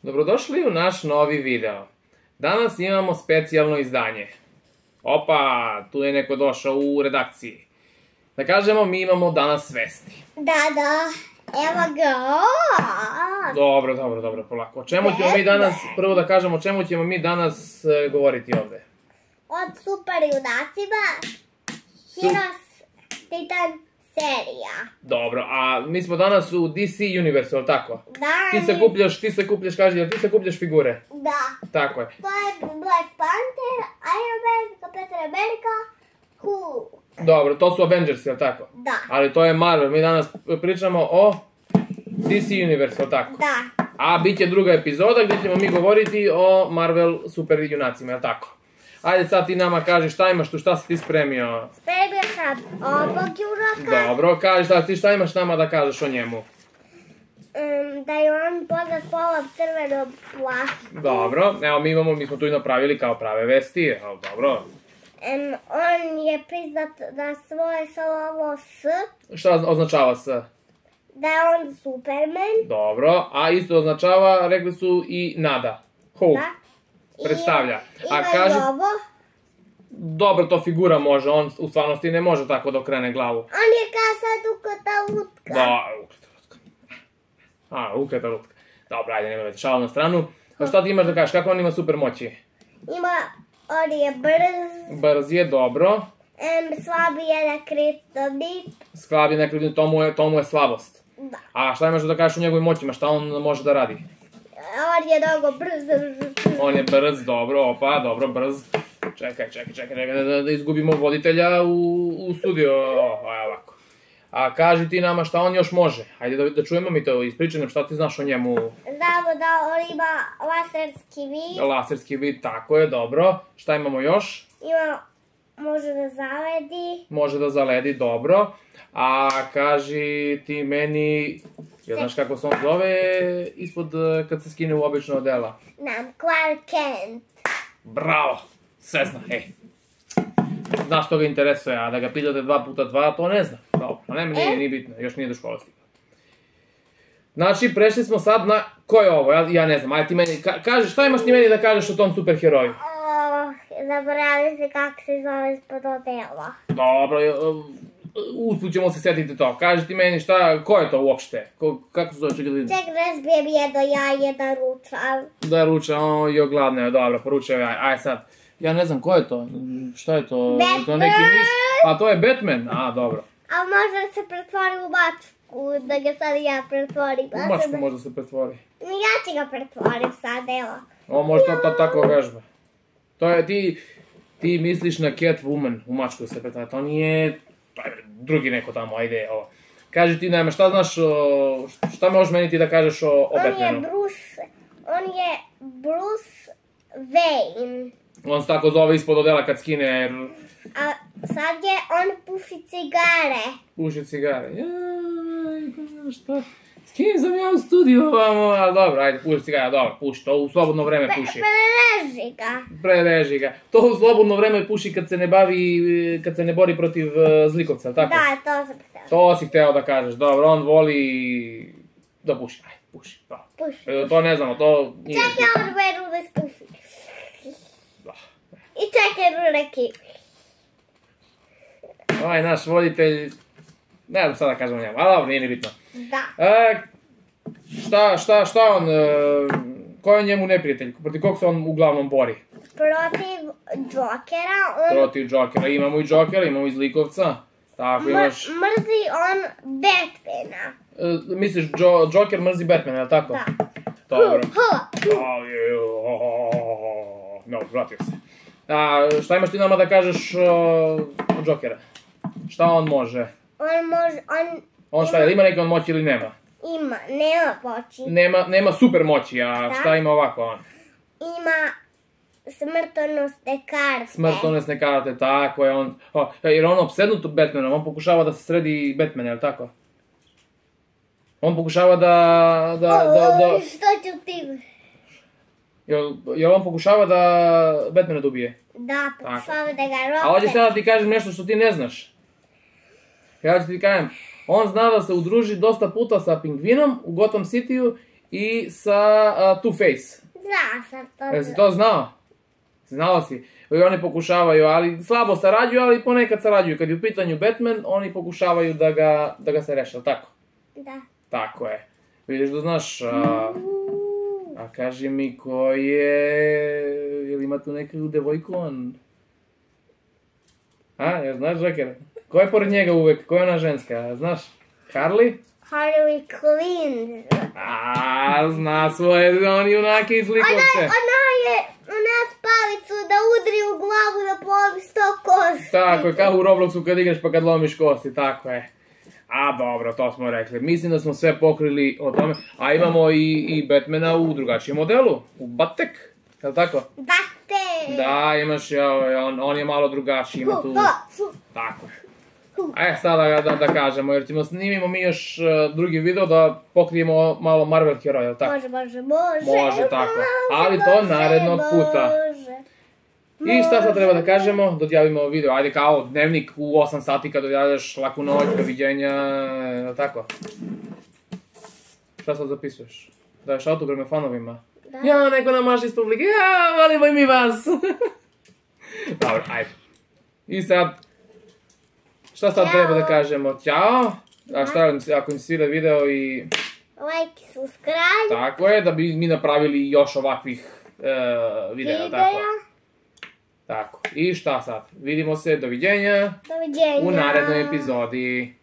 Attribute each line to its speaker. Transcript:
Speaker 1: Dobrodošli u naš novi video. Danas imamo specijalno izdanje. Opa, tu je neko došao u redakciji. Da kažemo, mi imamo danas vesti.
Speaker 2: Da, evo ga.
Speaker 1: Dobro, polako. O čemu ćemo mi danas, prvo da kažemo, o čemu ćemo mi danas govoriti ovde?
Speaker 2: Od super junacima, Heroes Titan serija.
Speaker 1: Dobro, a mi smo danas u DC Universe, ali tako?
Speaker 2: Da.
Speaker 1: Ti se kupljaš, kaži, jel ti se kupljaš figure?
Speaker 2: Da.
Speaker 1: Tako je.
Speaker 2: To je Black Panther, Iron Man, Kapitan America, Hulk.
Speaker 1: Dobro, to su Avengers, jel tako?
Speaker 2: Da.
Speaker 1: Ali to je Marvel, mi danas pričamo o DC Universe, jel tako?
Speaker 2: Da.
Speaker 1: A bit će druga epizoda gdje ćemo mi govoriti o Marvel super junacima, jel tako? Ajde sad ti nama kaži šta imaš tu, šta si ti spremio?
Speaker 2: Spremio sam ovog junaka.
Speaker 1: Dobro, kaži sad ti šta imaš nama da kažeš o njemu?
Speaker 2: Da je on poznat po ovom crvenom plaštu.
Speaker 1: Dobro, evo mi smo tu i napravili kao prave vesti, evo dobro.
Speaker 2: On je priznat na svoje slovo S.
Speaker 1: Šta označava S?
Speaker 2: Da je on Superman.
Speaker 1: Dobro, a isto označava, rekli su i Nada. Hulk.
Speaker 2: Da.
Speaker 1: Predstavlja.
Speaker 2: Ima i ovo.
Speaker 1: Dobro, to figura može, on u stvarnosti ne može tako da okrene glavu.
Speaker 2: On je kao sad ukata lutka.
Speaker 1: Da, ukata lutka. Dobro, ajde, nema već šala na stranu. A šta ti imaš da kažeš, kako on ima super moći?
Speaker 2: On je brz.
Speaker 1: Brz je, dobro.
Speaker 2: Slabi je na kriptonit.
Speaker 1: Slabi na kriptonit, to mu je slabost.
Speaker 2: Da.
Speaker 1: A šta imaš da kažeš o njegovim moćima, šta on može da radi?
Speaker 2: On je mnogo brz.
Speaker 1: On je brz, dobro, opa, dobro, brz. Čekaj, da izgubimo voditelja u studio, ovako. A kaži ti nama šta on još može. Hajde da čujemo mi to, ispričaj nam šta ti znaš o njemu.
Speaker 2: Znamo da on ima laserski vid.
Speaker 1: Laserski vid, tako je, dobro. Šta imamo još?
Speaker 2: Može da zaledi.
Speaker 1: Može da zaledi, dobro. A kaži ti meni, jel znaš kako se on zove ispod kad se skine u obično odela?
Speaker 2: Znam, Clark Kent.
Speaker 1: Bravo, sve zna, hej. Znaš što ga interesuje, a da ga pitate 2x2, to ne zna. Dobro, a nema, nije bitno, još nije do škole stigao. Znači, prešli smo sad na, ko je ovo, ja ne znam, ajde ti meni, kaži, šta imaš ti meni da kažeš o tom superheroju?
Speaker 2: Zaboravim se kako se zove ispod odela.
Speaker 1: Dobro, usput ćemo se setiti to. Kaži ti meni šta, ko je to uopšte? Kako se zove ljudi?
Speaker 2: Ček, razbijem jedno jaje da ručam.
Speaker 1: Da ručam, jo gladno je, dobro, poručaj jaje. Aj sad, ja ne znam ko je to, šta je to?
Speaker 2: Batman!
Speaker 1: To neki miš? A to je Batman, a dobro.
Speaker 2: A možda se pretvori u mačku, da ga sad ja pretvorim.
Speaker 1: U mačku možda se pretvori.
Speaker 2: Ja ću ga pretvorim sad, evo.
Speaker 1: O, može to tako vežba. To je, ti misliš na Catwoman, u mačku se pretvori, to nije, drugi neko tamo, ajde, ovo. Kaži ti, nema, šta znaš, šta možeš meni ti da kažeš o Batmanu?
Speaker 2: On je Bruce Wayne.
Speaker 1: On se tako zove ispod odela kad skine...
Speaker 2: A sad je on puši cigare.
Speaker 1: Puši cigare, jaj, šta? S kim sam ja u studiju ovamo, ali dobro, ajde, puši cigare, dobro, puši, to u slobodno vreme puši.
Speaker 2: Prereži ga.
Speaker 1: Prereži ga. To u slobodno vreme puši kad se ne bori protiv zlikovca, ali tako?
Speaker 2: Da, to sam htela.
Speaker 1: To si hteo da kažeš, dobro, on voli da puši, ajde, puši, dobro.
Speaker 2: Puši.
Speaker 1: To ne znamo, to nije...
Speaker 2: Čekaj, on veru da spuši.
Speaker 1: Da.
Speaker 2: I čekaj, neki.
Speaker 1: Ovaj naš voditelj, ne znam šta da kažem o njemu, ali dobro, nije ni bitno.
Speaker 2: Da.
Speaker 1: Šta on, ko je njemu neprijatelj, protiv kog se on uglavnom bori?
Speaker 2: Protiv Jokera,
Speaker 1: Protiv Jokera, imamo i Jokera, imamo i zlikovca. Tako imaš...
Speaker 2: Mrzi on Batmana.
Speaker 1: Misliš, Joker mrzi Batmana, je li tako?
Speaker 2: Da.
Speaker 1: Dobro. No, vratio se. Šta imaš ti nama da kažeš o Jokera? Šta on može? On šta je, ima neke on moći ili nema?
Speaker 2: Ima, nema moći.
Speaker 1: Nema super moći, a šta ima ovako on?
Speaker 2: Ima smrtonosne karte.
Speaker 1: Smrtonosne karte, tako je on. Jer on opsednut Batmanom, on pokušava da se sredi Batman, je li tako? On pokušava da...
Speaker 2: Što ću ti?
Speaker 1: Jel on pokušava da Batmana dobije?
Speaker 2: Da, pokušava da ga rope.
Speaker 1: A ovdje sada da ti kažem nešto što ti ne znaš. Ja ću ti kažem, on zna da se udruži dosta puta sa Pingvinom u Gotham City-u i sa Two-Face.
Speaker 2: Zna sam to.
Speaker 1: Jesi to znao? Znao si. I oni pokušavaju, ali slabo sarađuju, ali ponekad sarađuju. Kad je u pitanju Batman, oni pokušavaju da ga se reše, ali tako?
Speaker 2: Da.
Speaker 1: Tako je. Vidiš da znaš, a kaži mi ko je li ima tu neku devojku on? Jel znaš, Joker? Ko je pored njega uvek? Ko je ona ženska? Znaš? Harley?
Speaker 2: Harley Quinn.
Speaker 1: Zna svoje, on junake iz likovce.
Speaker 2: Ona spavicu da udri u glavu da polomi 100 kosti.
Speaker 1: Tako je, kao u Robloxu kad igraš pa kad lomiš kosti, tako je. Dobro, to smo rekli. Mislim da smo sve pokrili o tome. A imamo i Batmana u drugačijem modelu. U Batek, je li tako?
Speaker 2: Batek!
Speaker 1: Da, imaš, on je malo drugačiji, ima tu... Tako je. Sada da kažemo, jer snimimo mi još drugi video da pokrijemo malo Marvel heroja, je li tako?
Speaker 2: Može.
Speaker 1: Može, tako. Ali to narednog puta. I šta sad treba da kažemo? Dodjavimo video, ajde kao dnevnik u 8 sati kad dodjavljaš, laku noć, doviđenja, je li tako? Šta sad zapisuješ? Daješ autograme fanovima? Ja, neko nam maši iz publike, volimo i mi vas! Dobro, ajde. I sad, šta sad treba da kažemo? Ćao! A šta ako im svira video i...
Speaker 2: Like i subscribe.
Speaker 1: Tako je, da bi mi napravili još ovakvih videa, tako? Tako. I šta sad? Vidimo se, doviđenja.
Speaker 2: Doviđenja.
Speaker 1: U narednoj epizodi.